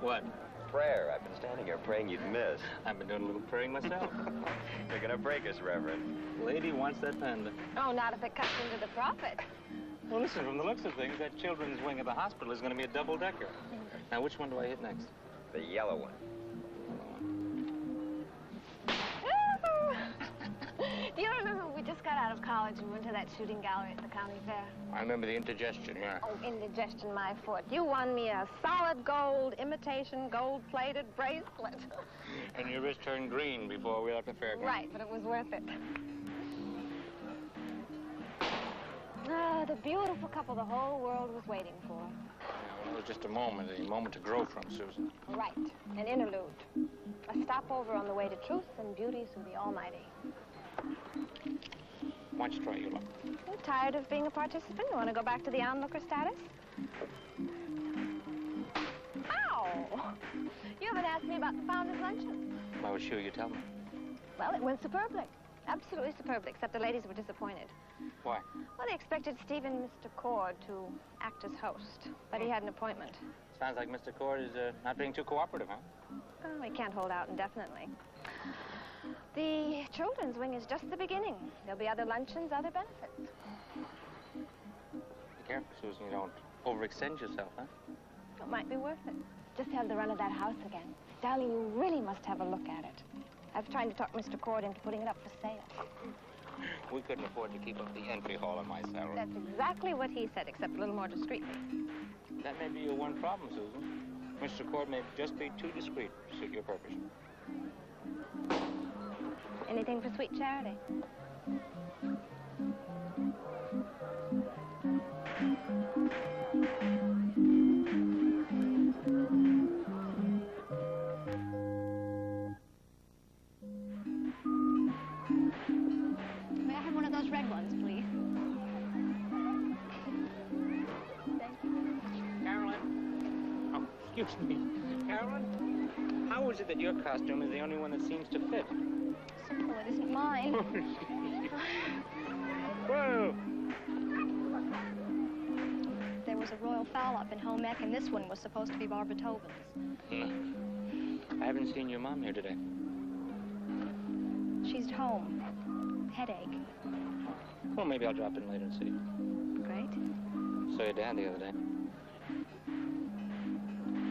What? Prayer. I've been standing here praying you'd miss. I've been doing a little praying myself. You're gonna break us, Reverend. Lady wants that pendant. Oh, not if it cuts into the profit. Well, listen, from the looks of things, that children's wing of the hospital is going to be a double-decker. Now, which one do I hit next? The yellow one. Do you remember we just got out of college and went to that shooting gallery at the county fair? I remember the indigestion, yeah. Oh, indigestion, my foot. You won me a solid gold, imitation, gold-plated bracelet. And your wrist turned green before we left the fairground. Right, but it was worth it. Ah, the beautiful couple the whole world was waiting for. Yeah, well, it was just a moment to grow from, Susan. Right, an interlude. A stopover on the way to truth and beauty through the Almighty. Why don't you try your luck? You tired of being a participant? You want to go back to the onlooker status? Ow! You haven't asked me about the Founders Luncheon. I was sure you'd tell me. Well, it went superbly. Absolutely superbly, except the ladies were disappointed. Why? Well, they expected Steve and Mr. Cord to act as host, but he had an appointment. Sounds like Mr. Cord is not being too cooperative, huh? Oh, he can't hold out indefinitely. The children's wing is just the beginning. There'll be other luncheons, other benefits. Be careful, Susan, you don't overextend yourself, huh? It might be worth it. Just have the run of that house again. Darling, you really must have a look at it. I've tried to talk Mr. Cord into putting it up for sale. We couldn't afford to keep up the entry hall on my salary. That's exactly what he said, except a little more discreetly. That may be your one problem, Susan. Mr. Cord may just be too discreet to suit your purpose. Anything for sweet charity? May I have one of those red ones, please? Thank you. Carolyn? Oh, excuse me. Carolyn? How is it that your costume is the only one that seems to fit? Simple, it isn't mine. Whoa! There was a royal foul up in home ec, and this one was supposed to be Barbara Tobin's. I haven't seen your mom here today. She's at home. Headache. Well, maybe I'll drop in later and see you. Great. Saw your dad the other day.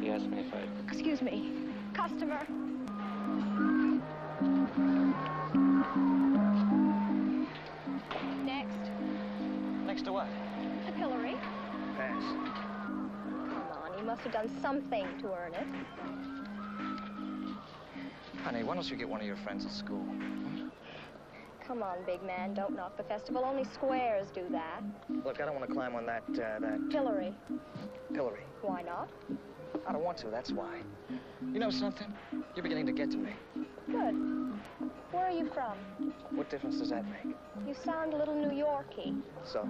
He asked me if I'd... Excuse me. Customer. Next. Next to what? The pillory. Pass. Come on, you must have done something to earn it. Honey, why don't you get one of your friends at school? Come on, big man, don't knock the festival. Only squares do that. Look, I don't want to climb on that Pillory. pillory. Why not? I don't want to, that's why. You know something? You're beginning to get to me. Good. Where are you from? What difference does that make? You sound a little New York-y. So?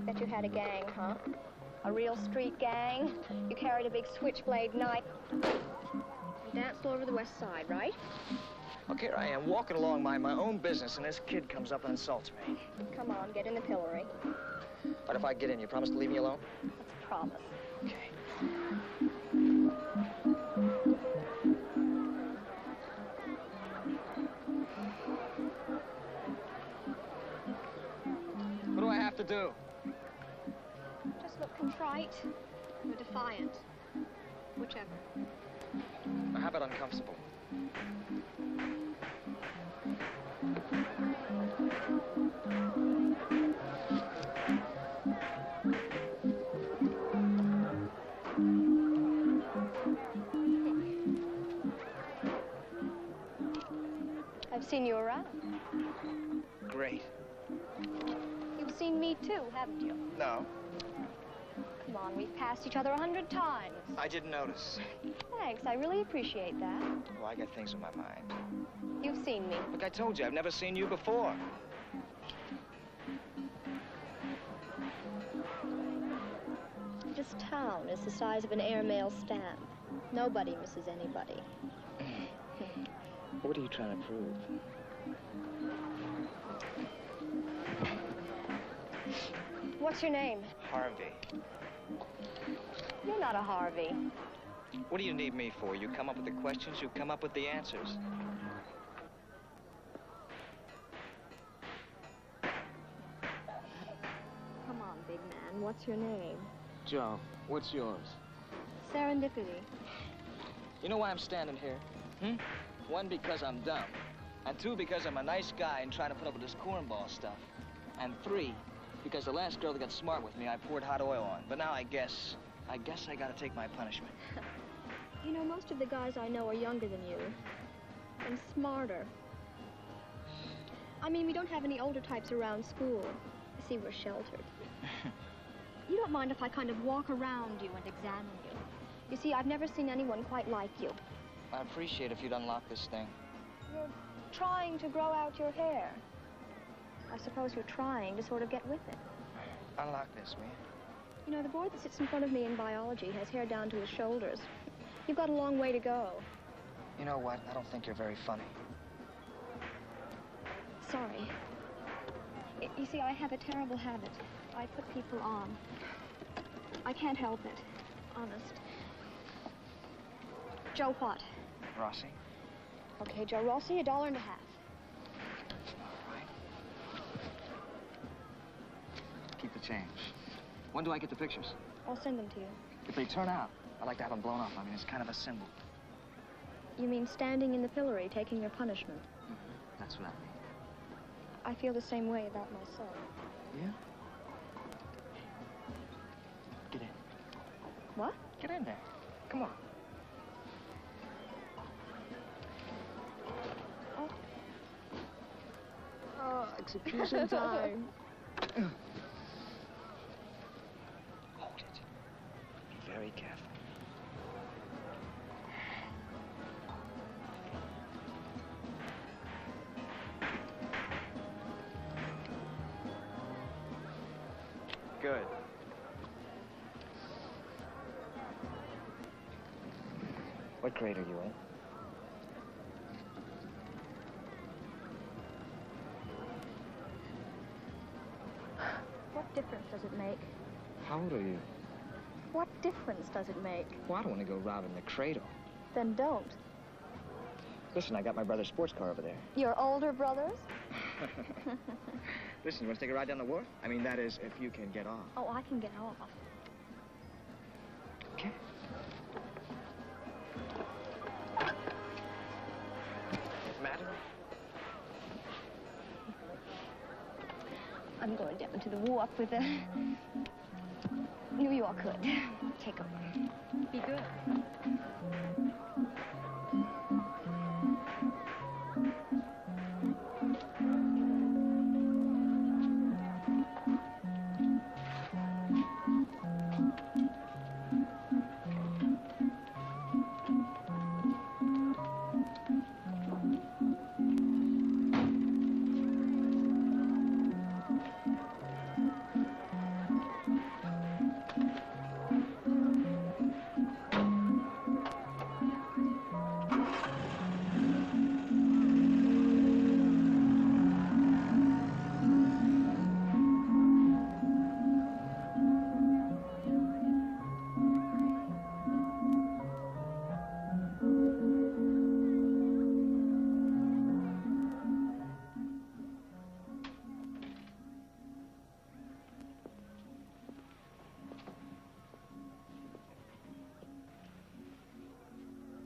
Bet you had a gang, huh? A real street gang? You carried a big switchblade knife. You danced all over the West Side, right? Look, here I am, walking along my own business, and this kid comes up and insults me. Come on, get in the pillory. But if I get in, you promise to leave me alone? That's a promise. Okay. What do I have to do? Just look contrite or defiant. Whichever. How about uncomfortable? I've seen you around. Great. You've seen me too, haven't you? No, Come on, we've passed each other 100 times. I didn't notice. Thanks, I really appreciate that. Well, I got things on my mind. You've seen me. Look, I told you, I've never seen you before. This town is the size of an airmail stamp. Nobody misses anybody. What are you trying to prove? What's your name? Harvey. You're not a Harvey. What do you need me for? You come up with the questions, you come up with the answers. Come on, big man. What's your name? Joe, what's yours? Serendipity. You know why I'm standing here? One, because I'm dumb. And two, because I'm a nice guy and trying to put up with this cornball stuff. And three, because the last girl that got smart with me, I poured hot oil on. But now I guess I gotta take my punishment. You know, most of the guys I know are younger than you. And smarter. I mean, we don't have any older types around school. You see, we're sheltered. You don't mind if I kind of walk around you and examine you. You see, I've never seen anyone quite like you. I'd appreciate if you'd unlock this thing. You're trying to grow out your hair. I suppose you're trying to sort of get with it. Unlock this, will you? You know, the boy that sits in front of me in biology has hair down to his shoulders. You've got a long way to go. You know what? I don't think you're very funny. Sorry. You see, I have a terrible habit. I put people on. I can't help it. Honest. Joe what? Rossi? Okay, Joe Rossi, $1.50. All right. Keep the change. When do I get the pictures? I'll send them to you. If they turn out, I'd like to have them blown up. I mean, it's kind of a symbol. You mean standing in the pillory, taking your punishment? That's what I mean. I feel the same way about myself. Yeah? Get in. What? Get in there. Come on. Oh, execution time. Hold it. Be very careful. Good. What grade are you in? What difference does it make? How old are you? What difference does it make? Well, I don't want to go robbing the cradle. Then don't. Listen, I got my brother's sports car over there. Your older brothers? Listen, you want to take a ride down the wharf? I mean, that is, if you can get off. Oh, I can get off. Okay. Matter? I'm going down to the wharf with a New York hood. Take over. Be good.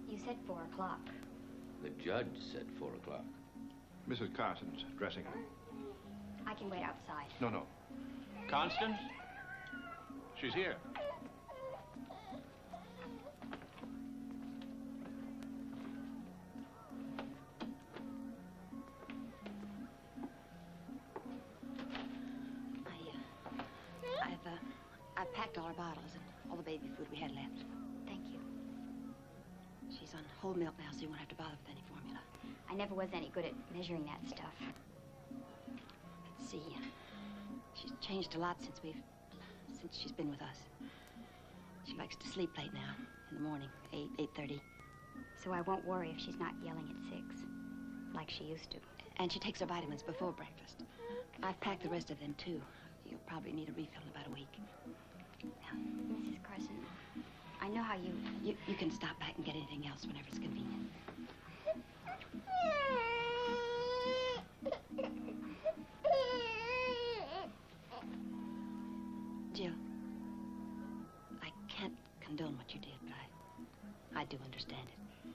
You said 4 o'clock. The judge said 4 o'clock. Mrs. Carsons, dressing room. I can wait outside. No. Constance? She's here. I've packed all our bottles and all the baby food we had left. Thank you. She's on whole milk now, so you won't have to bother with any formula. I never was any good at measuring that stuff. Let's see. She's changed a lot since she's been with us. She likes to sleep late now, in the morning, 8:30. So I won't worry if she's not yelling at 6, like she used to. And she takes her vitamins before breakfast. I've packed the rest of them, too. You'll probably need a refill in about a week. Now, Mrs. Carson, I know how you can stop back and get anything else whenever it's convenient. Jill, I can't condone what you did, but I do understand it.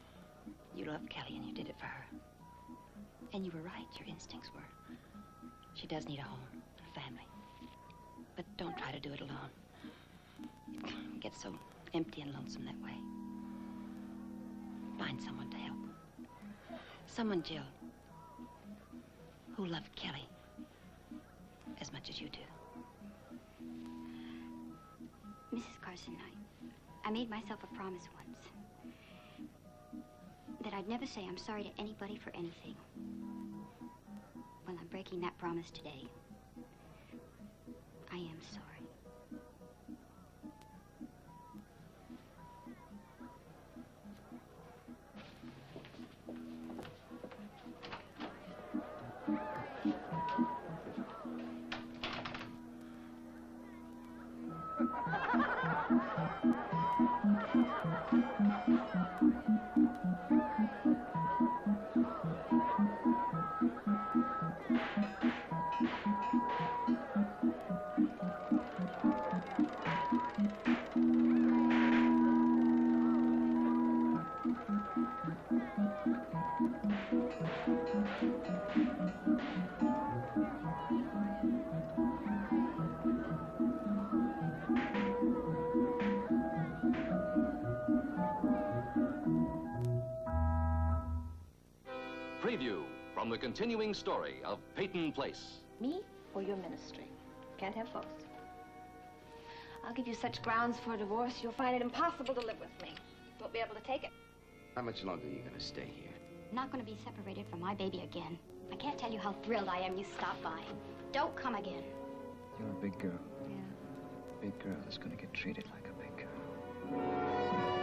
You loved Kelly and you did it for her. And you were right, your instincts were. She does need a home, a family. But don't try to do it alone. It gets so empty and lonesome that way. Find someone to help. Someone, Jill, who loved Kelly as much as you do. Mrs. Carson, I made myself a promise once that I'd never say I'm sorry to anybody for anything. Well, I'm breaking that promise today. I am sorry. Preview from the continuing story of Peyton Place. Me or your ministry? Can't have both. I'll give you such grounds for a divorce, you'll find it impossible to live with me. Won't be able to take it. How much longer are you going to stay here? I'm not going to be separated from my baby again. I can't tell you how thrilled I am you stopped by. Don't come again. You're a big girl. Yeah. Big girl is going to get treated like a big girl.